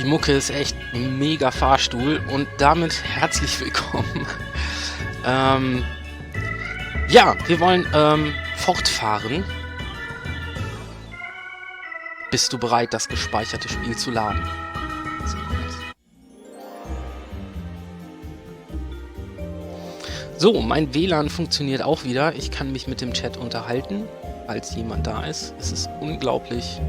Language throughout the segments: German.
Die Mucke ist echt ein mega Fahrstuhl und damit herzlich willkommen. Ja, wir wollen fortfahren. Bist du bereit, das gespeicherte Spiel zu laden? So, mein WLAN funktioniert auch wieder. Ich kann mich mit dem Chat unterhalten, falls jemand da ist. Es ist unglaublich.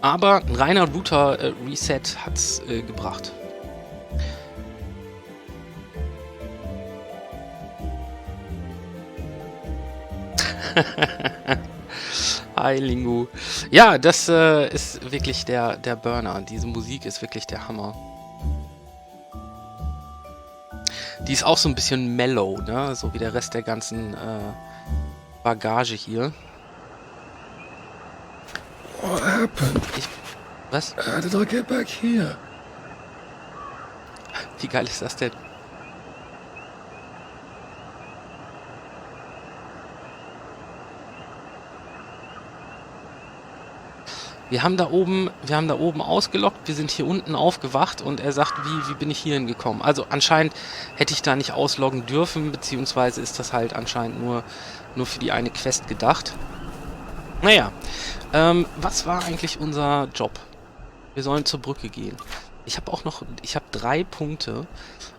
Aber ein reiner Router-Reset hat es gebracht. Hi Lingu. Ja, das ist wirklich der Burner. Diese Musik ist wirklich der Hammer. Die ist auch so ein bisschen mellow, ne? So wie der Rest der ganzen Bagage hier. What happened? Was? How did I get back here? Wie geil ist das denn? Wir haben da oben ausgelockt, wir sind hier unten aufgewacht und er sagt, wie bin ich hier hingekommen? Also anscheinend hätte ich da nicht ausloggen dürfen, beziehungsweise ist das halt anscheinend nur für die eine Quest gedacht. Naja, was war eigentlich unser Job? Wir sollen zur Brücke gehen. Ich habe 3 Punkte,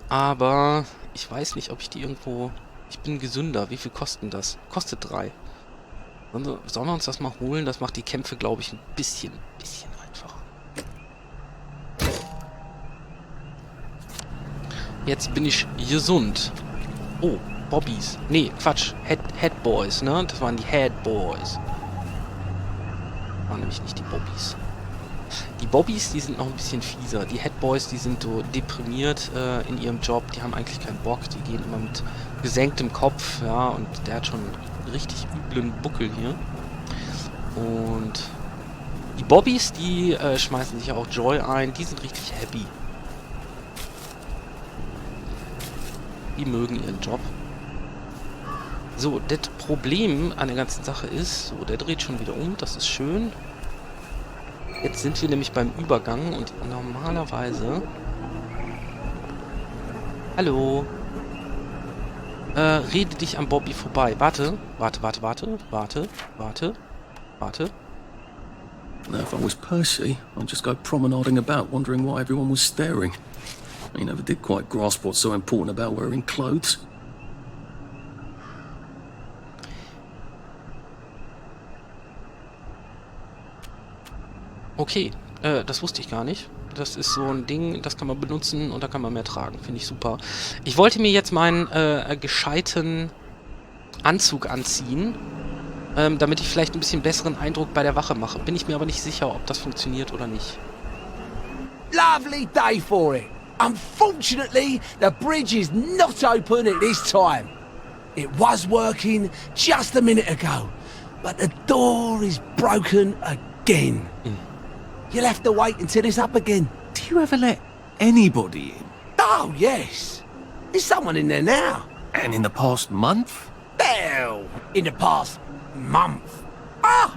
aber ich weiß nicht, ob ich die irgendwo... Ich bin gesünder, wie viel kosten das? Kostet 3. Sollen wir uns das mal holen? Das macht die Kämpfe, glaube ich, ein bisschen einfacher. Jetzt bin ich gesund. Oh, Bobbys. Nee, Quatsch. Head Boys, ne? Das waren die Head Boys. Waren nämlich nicht die Bobbys. Die Bobbys, die sind noch ein bisschen fieser. Die Head Boys, die sind so deprimiert in ihrem Job. Die haben eigentlich keinen Bock. Die gehen immer mit gesenktem Kopf, ja, und der hat schon einen richtig üblen Buckel hier. Und die Bobbys, die schmeißen sich auch Joy ein. Die sind richtig happy. Die mögen ihren Job. So, das Problem an der ganzen Sache ist, so, der dreht schon wieder um, das ist schön. Jetzt sind wir nämlich beim Übergang und normalerweise... Hallo? Rede dich am Bobby vorbei. Warte. Now, if I was Percy, I'd just go promenading about, wondering why everyone was staring. He never did quite grasp what's so important about wearing clothes. Okay, das wusste ich gar nicht. Das ist so ein Ding, das kann man benutzen und da kann man mehr tragen. Finde ich super. Ich wollte mir jetzt meinen gescheiten Anzug anziehen, damit ich vielleicht ein bisschen besseren Eindruck bei der Wache mache. Bin ich mir aber nicht sicher, ob das funktioniert oder nicht. Lovely day for it. Unfortunately, the bridge is not open at this time. It was working just a minute ago, but the door is broken again. You'll have to wait until it's up again. Do you ever let anybody in? Oh, yes. There's someone in there now. And in the past month? Hell, in the past month. Ah!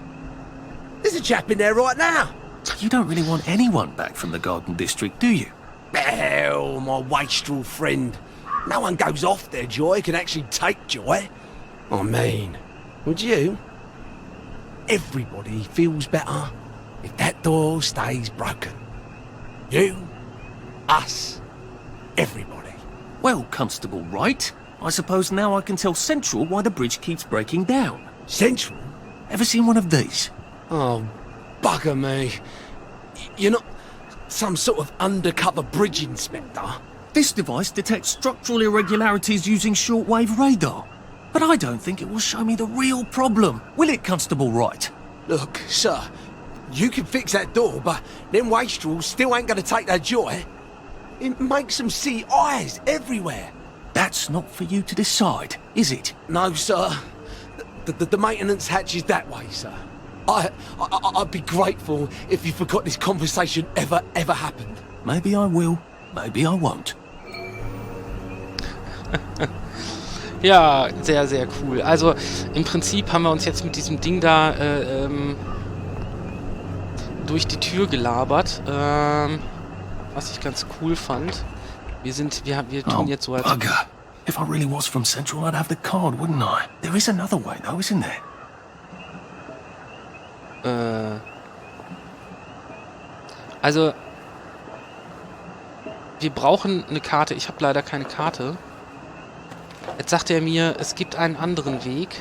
There's a chap in there right now. You don't really want anyone back from the Garden District, do you? Hell, my wastrel friend. No one goes off their joy can actually take joy. I mean, would you? Everybody feels better if that door stays broken. You, us, everybody. Well, Constable Wright, I suppose now I can tell Central why the bridge keeps breaking down. Central? Ever seen one of these? Oh, bugger me. You're not some sort of undercover bridge inspector? This device detects structural irregularities using shortwave radar. But I don't think it will show me the real problem. Will it, Constable Wright? Look, sir, you can fix that door, but them wastrels still ain't gonna take their joy. It makes them see eyes everywhere. That's not for you to decide, is it? No, sir. The maintenance hatch is that way, sir. I'd be grateful if you forgot this conversation ever happened. Maybe I will, maybe I won't. Ja, sehr, sehr cool. Also im Prinzip haben wir uns jetzt mit diesem Ding da durch die Tür gelabert, was ich ganz cool fand. Wir tun jetzt so als... Bugger. If I really was from Central, I'd have the card, wouldn't I? There is another way, though, isn't there? Also, wir brauchen eine Karte. Ich habe leider keine Karte. Jetzt sagt er mir, es gibt einen anderen Weg.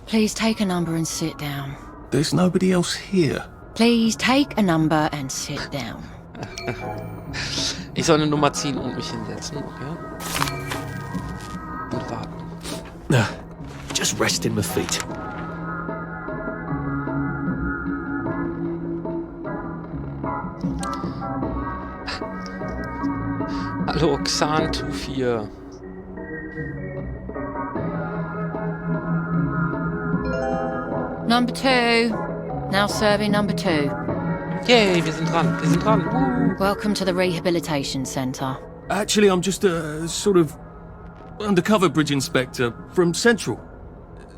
Please take a number and sit down. There's nobody else here. Please take a number and sit down. Ich soll eine Nummer ziehen und mich hinsetzen, okay? Und warten. Just resting my feet. Hallo, Xan24. Number 2. Now serving number 2. Yay, wir sind dran. Wir sind dran. Welcome to the Rehabilitation Center. Actually, I'm just a sort of undercover bridge inspector from Central.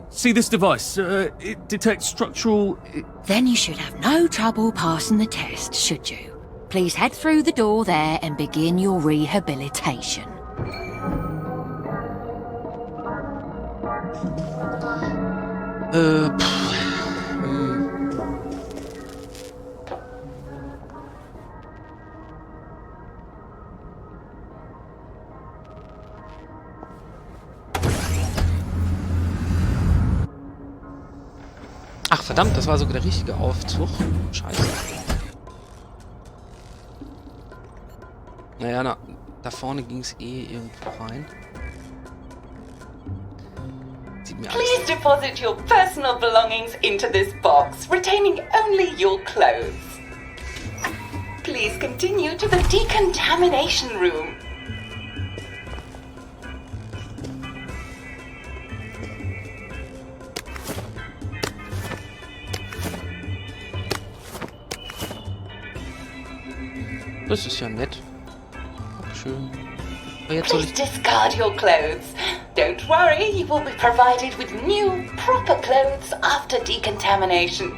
See this device? It detects structural... Then you should have no trouble passing the test, should you? Please head through the door there and begin your rehabilitation. Ach verdammt, das war sogar der richtige Aufzug. Scheiße. Naja, da vorne ging es eh irgendwo rein. Sieht mir alles. Please deposit your personal belongings into this box, retaining only your clothes. Please continue to the decontamination room. Das ist ja nett. Schön. Aber jetzt soll Please ich... discard your clothes. Don't worry, you will be provided with new, proper clothes after decontamination.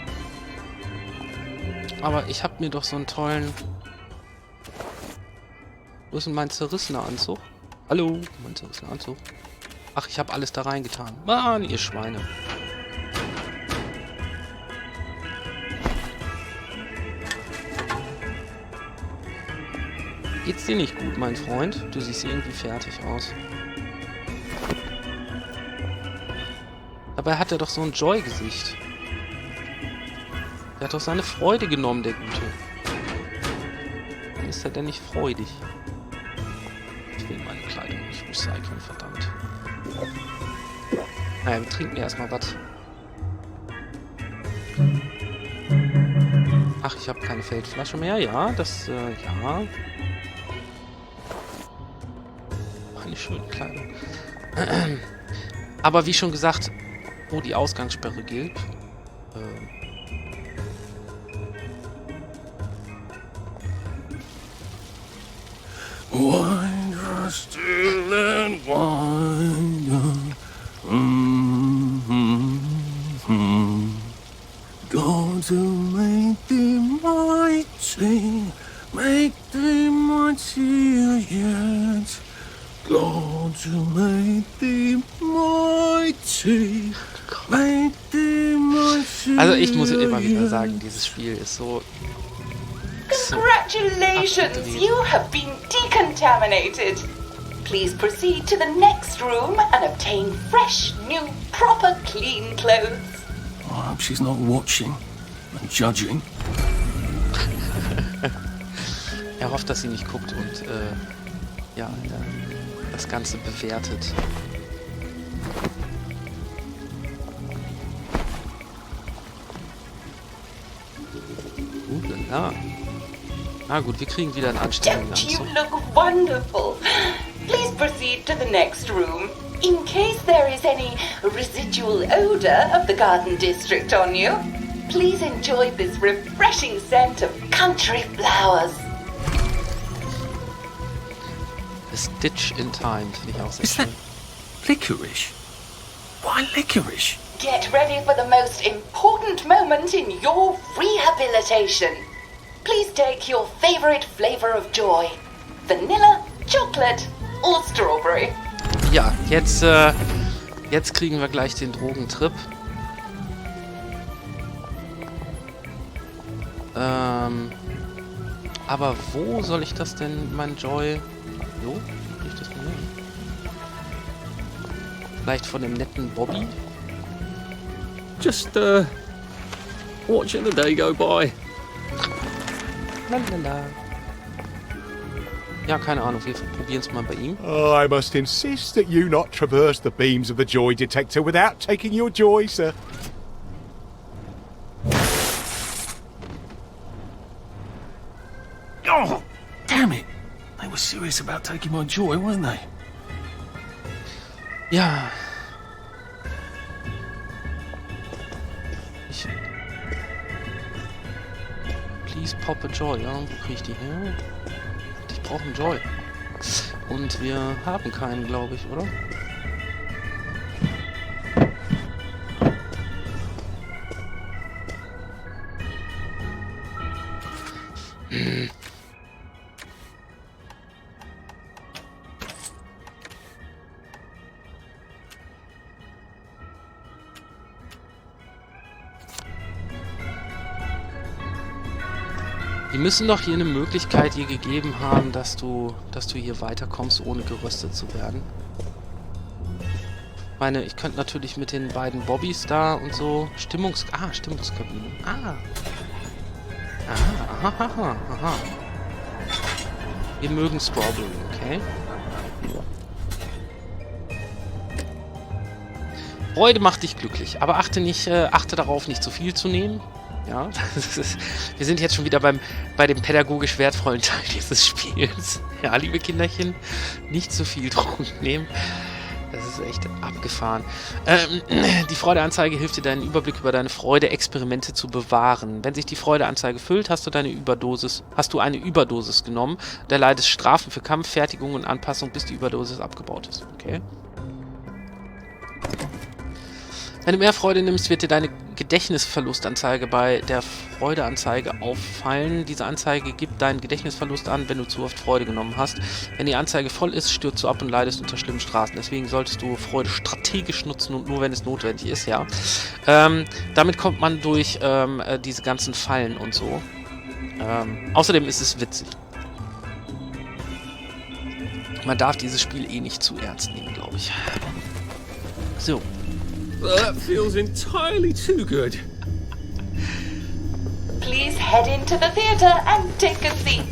Aber ich hab mir doch so einen tollen... Wo ist denn mein zerrissener Anzug? Hallo, mein zerrissener Anzug. Ach, ich habe alles da reingetan. Mann, ihr Schweine. Geht's dir nicht gut, mein Freund? Du siehst irgendwie fertig aus. Dabei hat er doch so ein Joy-Gesicht. Der hat doch seine Freude genommen, der Gute. Warum ist er denn nicht freudig? Ich will meine Kleidung nicht recyceln, verdammt. Naja, wir trinken erstmal was. Ach, ich habe keine Feldflasche mehr. Ja, das, ja. Eine schöne Kleidung. Aber wie schon gesagt, wo die Ausgangssperre gilt. Wine still and wine. Going to make the mighty yet. Going to make the mighty, Also ich muss immer wieder sagen, dieses Spiel ist so... Congratulations, you have been decontaminated. Please proceed to the next room and obtain fresh, new, proper, clean clothes. I hope she's not watching and judging. Er hofft, dass sie nicht guckt und ja, das Ganze bewertet. Ja. Na gut, wir kriegen wieder einen anständigen Don't you Anzug. look wonderful? Please proceed to the next room. In case there is any residual odor of the garden district on you, please enjoy this refreshing scent of country flowers. A Stitch in Time, finde ich auch sehr Is that schön. licorice? Why licorice? Get ready for the most important moment in your rehabilitation. Please take your favorite flavor of joy. Vanilla, chocolate or strawberry. Ja, jetzt kriegen wir gleich den Drogentrip. Aber wo soll ich das denn, mein Joy? So, krieg ich das mal hin? Vielleicht von dem netten Bobby? Just, watching the day go by. Lalala. Ja, keine Ahnung, wir probieren es mal bei ihm. I must insist that you not traverse the beams of the joy detector without taking your joy, sir. Oh, damn it. They were serious about taking my joy, weren't they? Ja. Please pop a Joy. Ja, wo kriege ich die her? Ich brauche einen Joy. Und wir haben keinen, glaube ich, oder? Die müssen doch hier eine Möglichkeit dir gegeben haben, dass du hier weiterkommst, ohne geröstet zu werden. Ich meine, ich könnte natürlich mit den beiden Bobbys da und so Stimmungskabinen. Aha. Wir mögen Strawberry, okay? Freude macht dich glücklich, aber achte darauf, nicht zu viel zu nehmen. Ja, wir sind jetzt schon wieder bei dem pädagogisch wertvollen Teil dieses Spiels. Ja, liebe Kinderchen, nicht zu viel Drogen nehmen. Das ist echt abgefahren. Die Freudeanzeige hilft dir, deinen Überblick über deine Freude-Experimente zu bewahren. Wenn sich die Freudeanzeige füllt, hast du eine Überdosis genommen und erleidest Strafen für Kampf, Fertigung und Anpassung, bis die Überdosis abgebaut ist. Okay. Wenn du mehr Freude nimmst, wird dir deine Gedächtnisverlustanzeige bei der Freudeanzeige auffallen. Diese Anzeige gibt deinen Gedächtnisverlust an, wenn du zu oft Freude genommen hast. Wenn die Anzeige voll ist, stürzt du ab und leidest unter schlimmen Strafen. Deswegen solltest du Freude strategisch nutzen und nur, wenn es notwendig ist, ja. Damit kommt man durch diese ganzen Fallen und so. Außerdem ist es witzig. Man darf dieses Spiel eh nicht zu ernst nehmen, glaube ich. So. That feels entirely too good. Please head into the theater and take a seat.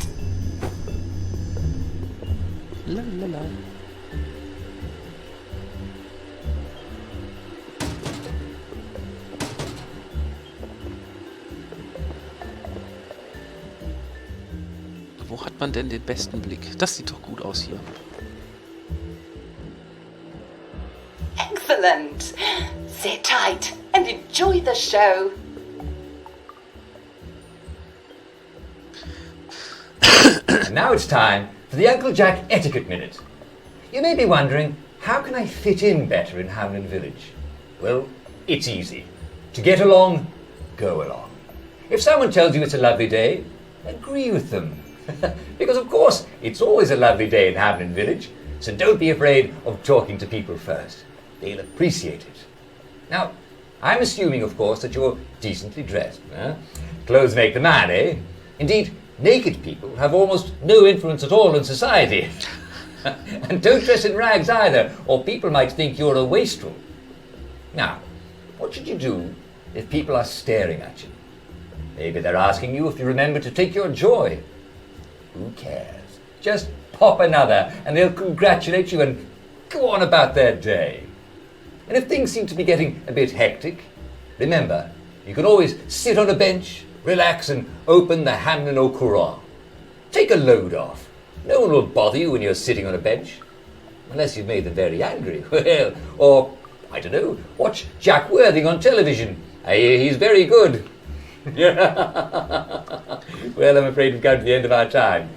Lalala. Wo hat man denn den besten Blick? Das sieht doch gut aus hier. Excellent. Sit tight and enjoy the show. And now it's time for the Uncle Jack Etiquette Minute. You may be wondering, how can I fit in better in Hamlin Village? Well, it's easy. To get along, go along. If someone tells you it's a lovely day, agree with them. Because of course, it's always a lovely day in Hamlin Village, so don't be afraid of talking to people first. They'll appreciate it. Now, I'm assuming, of course, that you're decently dressed. Clothes make the man, eh? Indeed, naked people have almost no influence at all in society. And don't dress in rags either, or people might think you're a wastrel. Now, what should you do if people are staring at you? Maybe they're asking you if you remember to take your joy. Who cares? Just pop another, and they'll congratulate you and go on about their day. And if things seem to be getting a bit hectic, remember, you can always sit on a bench, relax and open the Hamlin au Courant. Take a load off. No one will bother you when you're sitting on a bench. Unless you've made them very angry. Well, or, I don't know, watch Jack Worthing on television. I hear he's very good. Well, I'm afraid we've come to the end of our time.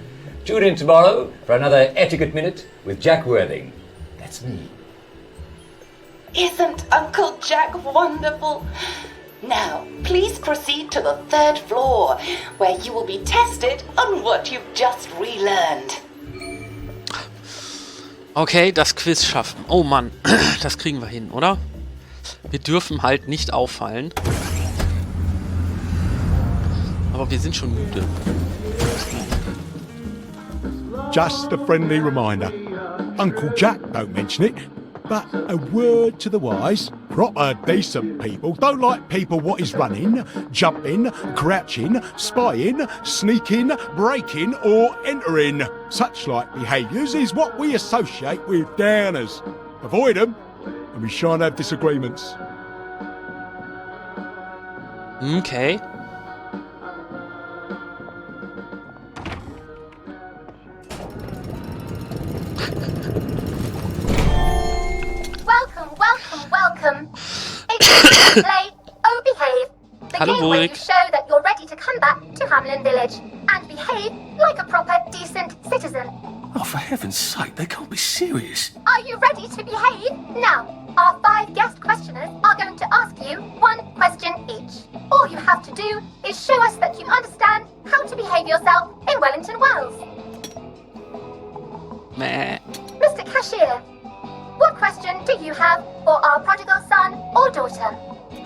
Tune in tomorrow for another Etiquette Minute with Jack Worthing. That's me. Isn't Uncle Jack wonderful? Now, please proceed to the 3rd floor, where you will be tested on what you've just relearned. Okay, das Quiz schaffen. Oh Mann, das kriegen wir hin, oder? Wir dürfen halt nicht auffallen. Aber wir sind schon müde. Just a friendly reminder. Uncle Jack don't mention it, but a word to the wise. Proper decent people don't like people what is running, jumping, crouching, spying, sneaking, breaking or entering. Such like behaviours is what we associate with downers. Avoid them and we shan't have disagreements. Okay. Welcome. It's play Oh Behave. The Hello, game where Ulrich. you show that you're ready to come back to Hamlin Village and behave like a proper, decent citizen. Oh, for heaven's sake, they can't be serious. Are you ready to behave? Now, our 5 guest questioners are going to ask you 1 question each. All you have to do is show us that you understand how to behave yourself in Wellington Wells. Meh. Mr. Cashier, what question do you have for our prodigal son or daughter?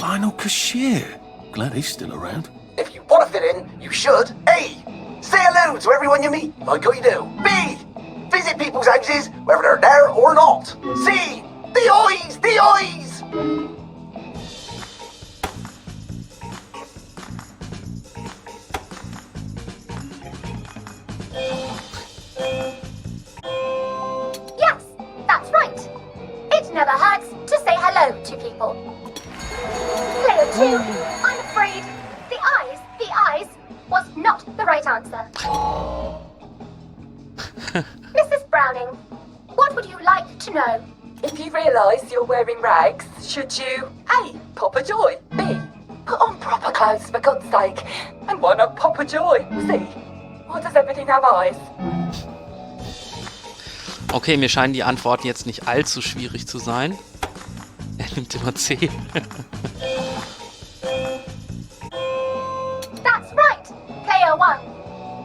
Lionel Cashier. Glad he's still around. If you want to fit in, you should. A. Say hello to everyone you meet, like how you do. B. Visit people's houses, whether they're there or not. C. The eyes! The eyes! Yes, that's right. It never hurts to say hello to people. Player 2, I'm afraid the eyes was not the right answer. Mrs. Browning, what would you like to know? If you realise you're wearing rags, should you A. Pop a joy, B. Put on proper clothes for God's sake, and why not pop a joy, C. Why does everything have eyes? Okay, mir scheinen die Antworten jetzt nicht allzu schwierig zu sein. Er nimmt immer C. That's right, Player 1.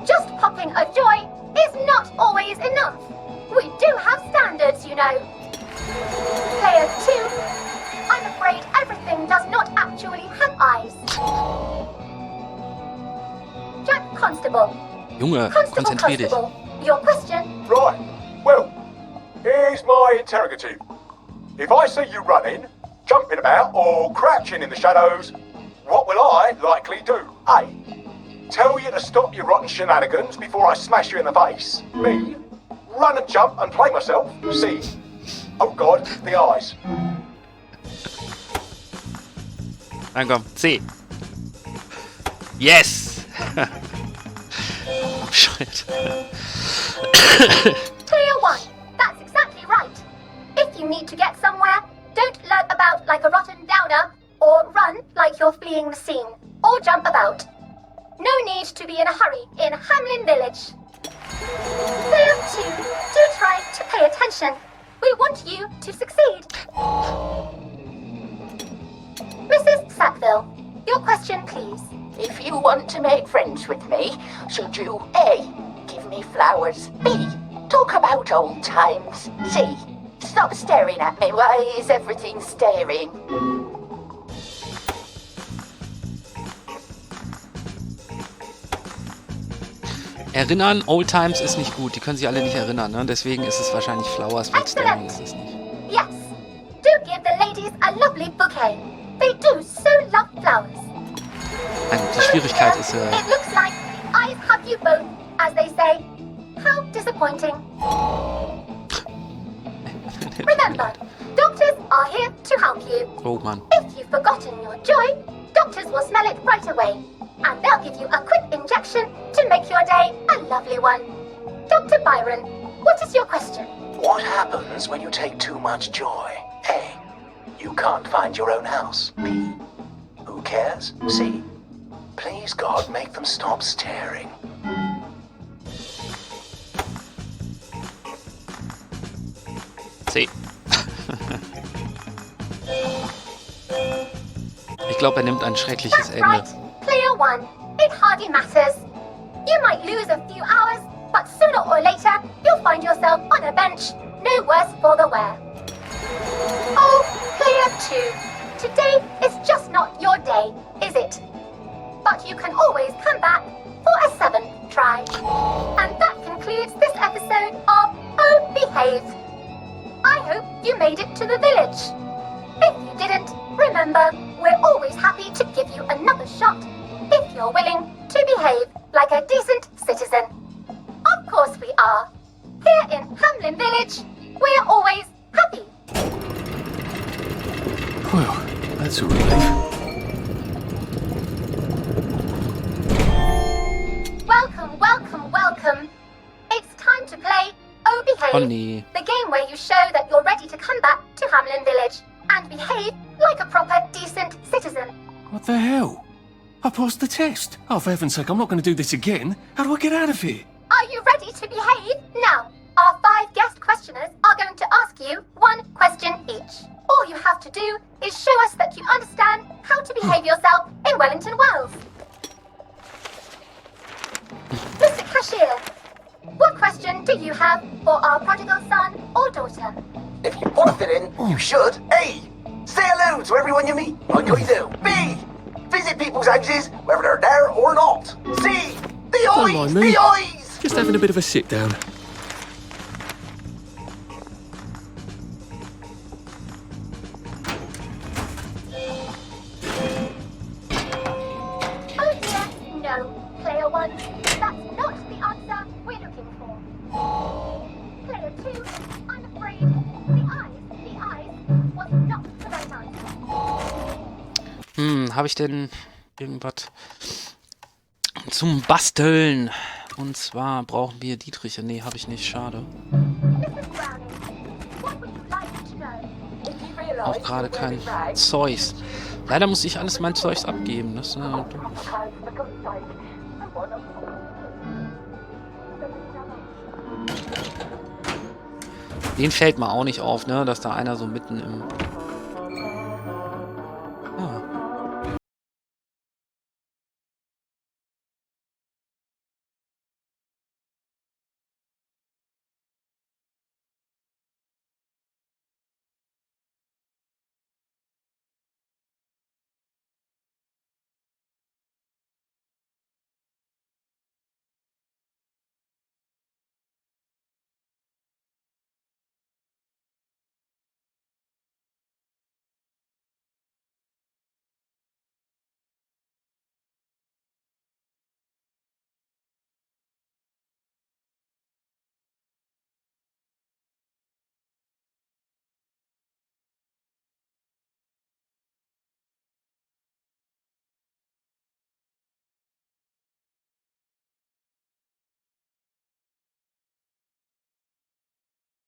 Just popping a joy is not always enough. We do have standards, you know. Player 2, I'm afraid everything does not actually have eyes. Jack Constable. Junge, Constable, konzentrier dich. your question. Right, well, here's my interrogative. If I see you running, jumping about, or crouching in the shadows, what will I likely do? A. Tell you to stop your rotten shenanigans before I smash you in the face. B. Run and jump and play myself. C. Oh God, the eyes. Dann komm, C. Yes! Bescheuert. Player 1, that's exactly right. If you need to get somewhere, don't lurk about like a rotten downer, or run like you're fleeing the scene, or jump about. No need to be in a hurry in Hamlin Village. Player 2, do try to pay attention. We want you to succeed. Mrs. Sackville, your question, please. If you want to make friends with me, should you A. Give me flowers, B. Talk about old times, C. Stop staring at me, why is everything staring? Erinnern, Old Times ist nicht gut. Die können sich alle nicht erinnern, ne? Deswegen ist es wahrscheinlich Flowers, weil Staring ist es nicht. Yes, do give the ladies a lovely bouquet. They do so love flowers. Nein, die Schwierigkeit ist It looks like the eyes have you both, as they say. How disappointing. Remember, doctors are here to help you. Oh Mann. If you've forgotten your joy, doctors will smell it right away. And they'll give you a quick injection to make your day a lovely one. Dr. Byron, what is your question? What happens when you take too much joy? A. You can't find your own house. B. Who cares? C. Please, God, make them stop staring. C. Ich glaube, er nimmt ein schreckliches That's Ende. right. Player 1. It hardly matters. You might lose a few hours, but sooner or later, you'll find yourself on a bench, no worse for the wear. Oh, Player 2. Today is just not your day, is it? But you can always come back for a 7th try. And that concludes this episode of Oh Behave. I hope you made it to the village. If you didn't, remember, we're always happy to give you another shot if you're willing to behave like a decent citizen. Of course we are. Here in Hamlin Village, we're always happy. Well, that's a relief. Welcome, welcome, welcome. It's time to play Oh Behave, Oh nee. the game where you show that you're ready to come back to Hamlin Village and behave like a proper, decent citizen. What the hell? I passed the test. Oh, for heaven's sake, I'm not going to do this again. How do I get out of here? Are you ready to behave? Now, our 5 guest questioners are going to ask you 1 question each. All you have to do is show us that you understand how to behave yourself in Wellington, Wales. Mr. Cashier, what question do you have for our prodigal son or daughter? If you want to fit in, you should. A. Say hello to everyone you meet, like you do. B. Visit people's houses, whether they're there or not. C. The Don't eyes! mind me. The eyes! Just having a bit of a sit down. Oh dear, no. Player 1, that's not the answer we're looking for. Player 2, I'm afraid the eyes was not the right answer. Habe ich denn irgendwas zum Basteln? Und zwar brauchen wir Dietriche. Nee, habe ich nicht. Schade. Mrs. Browning, what would you like to know? Auch gerade kein Zeugs. Leider muss ich alles mein Zeugs abgeben. Das, den fällt mir auch nicht auf, ne? Dass da einer so mitten im... Ah.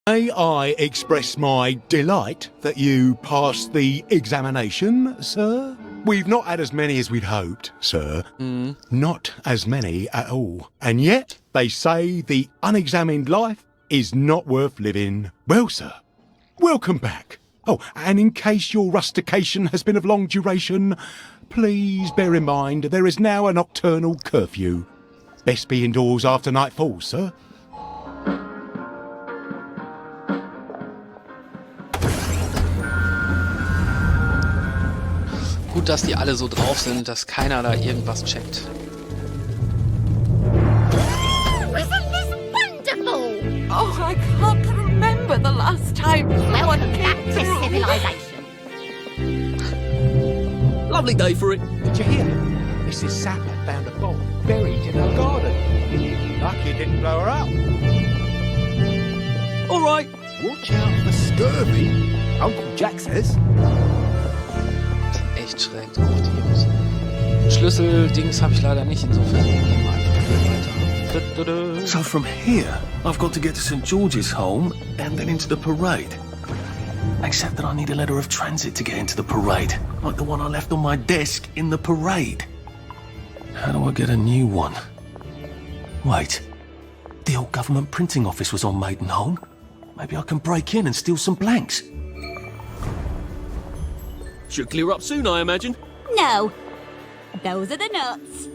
May I express my delight that you passed the examination, sir? We've not had as many as we'd hoped, sir. Not as many at all. And yet, they say the unexamined life is not worth living. Well, sir, welcome back. Oh, and in case your rustication has been of long duration, please bear in mind there is now a nocturnal curfew. Best be indoors after nightfall, sir. Gut, dass die alle so drauf sind, dass keiner da irgendwas checkt. Isn't this wonderful? Oh, I can't remember the last time. Welcome back to civilization. Lovely day for it. Did you hear? Mrs. Sapper found a bomb buried in her garden. Lucky it didn't blow her up. All right. Watch out for scurvy, Uncle Jack says. Echt schräg drauf, die Jungs. Schlüssel-Dings habe ich leider nicht, insofern gehen wir einfach weiter. So from here, I've got to get to St. George's home and then into the parade. Except that I need a letter of transit to get into the parade, like the one I left on my desk in the parade. How do I get a new one? Wait, the old government printing office was on Maidenholm. Maybe I can break in and steal some blanks. Should clear up soon, I imagine. No. Those are the nuts.